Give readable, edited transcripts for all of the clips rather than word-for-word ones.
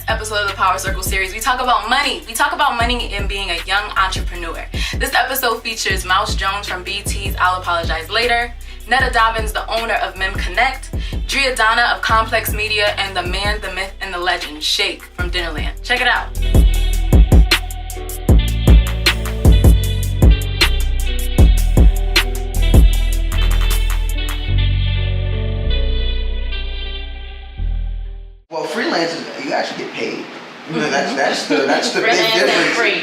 next episode of the Power Circle series, we talk about money. We talk about money and being a young entrepreneur. This episode features Mouse Jones from BT's I'll Apologize Later, Netta Dobbins, the owner of Mem Connect, Drea Donna of Complex Media, and the man, the myth, and the legend, Shake from Dinnerland. Check it out. Well, freelancers, you actually get paid. You know, that's the big difference. Free.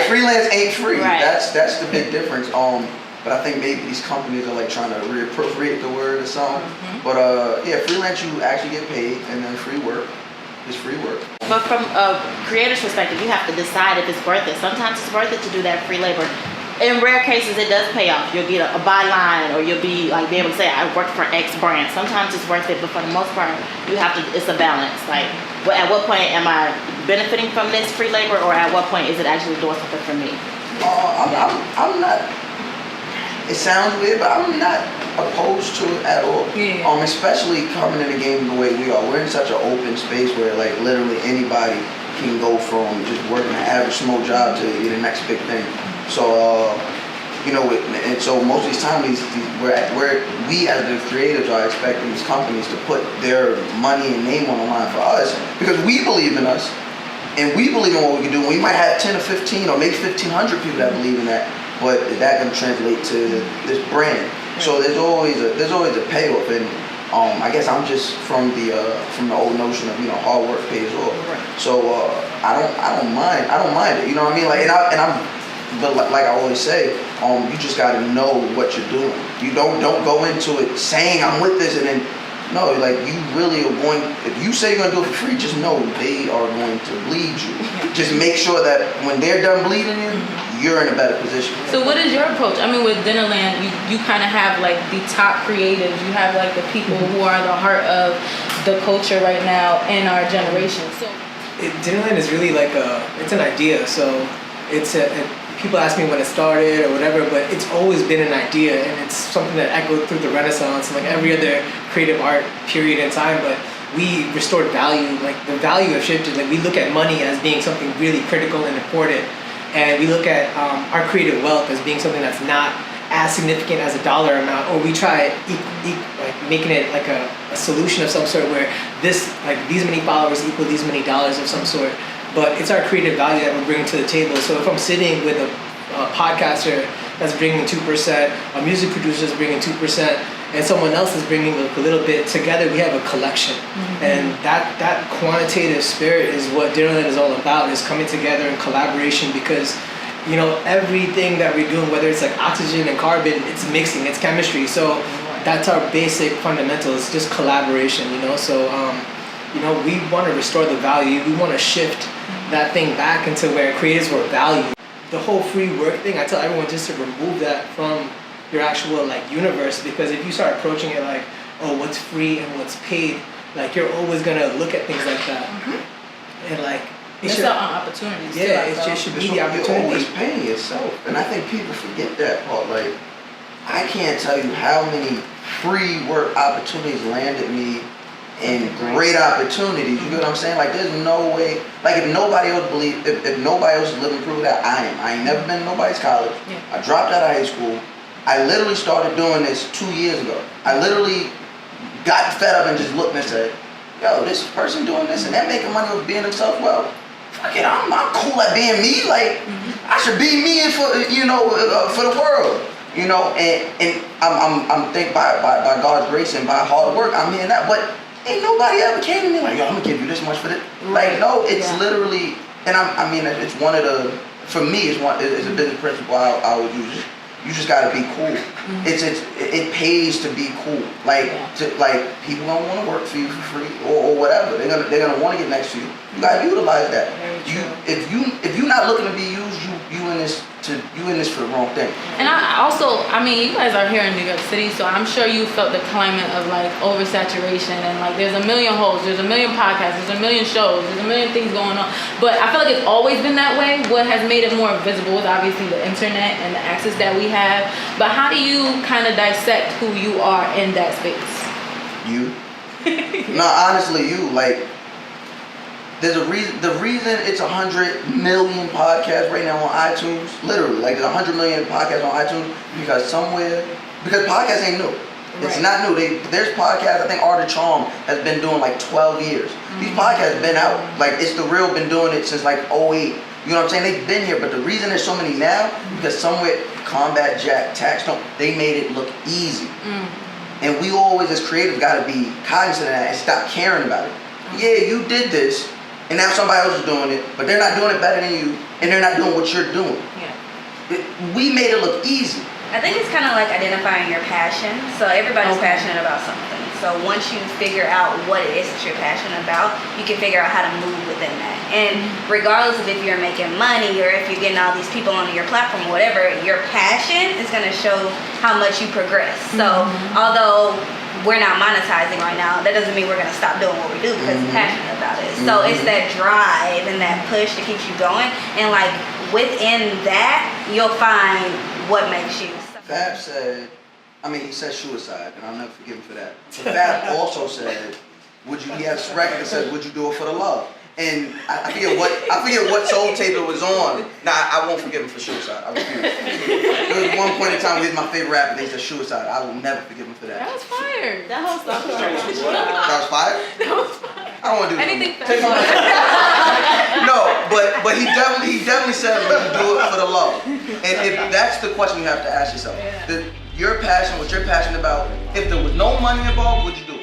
Freelance ain't free. Right. That's the big difference. But I think maybe these companies are like trying to reappropriate the word or something. Mm-hmm. But freelance you actually get paid, and then free work is free work. But from a creator's perspective, you have to decide if it's worth it. Sometimes it's worth it to do that free labor. In rare cases, it does pay off. You'll get a byline, or you'll be able to say, I worked for X brand. Sometimes it's worth it, but for the most part, you have to. It's a balance. Like, at what point am I benefiting from this free labor, or at what point is it actually doing something for me? I'm not. It sounds weird, but I'm not opposed to it at all. Yeah. Especially coming in the game the way we are. We're in such an open space where like literally anybody can go from just working an average small job to the next big thing. So, and so most of these times, where we as the creatives are expecting these companies to put their money and name on the line for us because we believe in us and we believe in what we can do. We might have 10 or 15 or maybe 1,500 people that believe in that, but that can translate to this brand. So there's always a payoff, and I guess I'm just from the old notion of hard work pays off. Right. So I don't mind it. You know what I mean? Like But like I always say, you just gotta know what you're doing. You don't go into it saying I'm with this and then no, like you really are going. If you say you're gonna do it for free, just know they are going to bleed you. Just make sure that when they're done bleeding you, you're in a better position. So what is your approach? I mean, with Dinnerland, you kind of have like the top creatives. You have like the people who are the heart of the culture right now in our generation. So Dinnerland is really like it's an idea. So it's people ask me when it started or whatever, but it's always been an idea, and it's something that echoed through the Renaissance and like every other creative art period in time. But we restored value. Like the value have shifted. Like we look at money as being something really critical and important, and we look at our creative wealth as being something that's not as significant as a dollar amount, or we try like making it like a solution of some sort where these many followers equal these many dollars of some sort. But it's our creative value that we're bringing to the table. So if I'm sitting with a podcaster that's bringing 2%, a music producer is bringing 2%, and someone else is bringing a little bit, together we have a collection. Mm-hmm. And that quantitative spirit is what Dinnerland is all about, is coming together in collaboration, because everything that we're doing, whether it's like oxygen and carbon, it's mixing, it's chemistry. So that's our basic fundamental, it's just collaboration, So we want to restore the value. We want to shift that thing back into where creatives were valued. The whole free work thing, I tell everyone just to remove that from your actual universe, because if you start approaching it like, oh, what's free and what's paid, like you're always gonna look at things like that. Mm-hmm. And like it's opportunities. Yeah, it should be the opportunity. You're always paying yourself, and I think people forget that part. Like, I can't tell you how many free work opportunities landed me and great opportunities. You get what I'm saying? Like, there's no way. Like, if nobody else if nobody else is living through that, I am. I ain't never been to nobody's college. Yeah. I dropped out of high school. I literally started doing this 2 years ago. I literally got fed up and just looked and said, yo, this person doing this and they're making money with being themselves. Well, fuck it, I'm cool at being me. Like, I should be me for for the world. And I'm think by God's grace and by hard work, I'm hearing that. But ain't nobody ever came to me like, yo, I'm gonna give you this much for this. Like, no, it's literally, and it's one of the, for me, it's a business principle I would use. You just gotta be cool. Mm-hmm. It pays to be cool. Like, people don't want to work for you for free or whatever. They're gonna want to get next to you. You gotta utilize that. If you're not looking to be used, you in this for the wrong thing. And you guys are here in New York City, so I'm sure you felt the climate of like oversaturation and like there's a million hosts, there's a million podcasts, there's a million shows, there's a million things going on. But I feel like it's always been that way. What has made it more visible is obviously the internet and the access that we have. But how do you kind of dissect who you are in that space? You. No, honestly, you. Like, there's a reason. The reason it's 100 million podcasts right now on iTunes, literally, like there's 100 million podcasts on iTunes because podcasts ain't new. It's not new. There's podcasts. I think Art of Charm has been doing like 12 years. These podcasts have been out. Like It's the Real been doing it since like 08. You know what I'm saying? They've been here, but the reason there's so many now because somewhere Combat Jack, Taxstone, they made it look easy. And we always as creatives got to be cognizant of that and stop caring about it. Yeah, you did this, and now somebody else is doing it, but they're not doing it better than you, and they're not doing what you're doing. We made it look easy. I think it's kind of like identifying your passion. So everybody's passionate about something. So once you figure out what it is that you're passionate about, you can figure out how to move within that. And regardless of if you're making money or if you're getting all these people onto your platform or whatever, your passion is going to show how much you progress. So although we're not monetizing right now, that doesn't mean we're going to stop doing what we do because we're passionate about it. So it's that drive and that push that keeps you going. And like within that, you'll find what makes you. Fab said, he said suicide, and I'll never forgive him for that. But Fab also said, he has a record that says, would you do it for the love? And I forget what soul tape it was on. Nah, I won't forgive him for suicide. I refuse. There was one point in time where he was my favorite rapper, they said suicide. I will never forgive him for that. That was fire. That whole stuff was That was fire? That was fire. I don't want to do Anything that. Take my No, but he definitely said would you do it for the love. And if that's the question you have to ask yourself. Your passion, what you're passionate about, if there was no money involved, would you do it?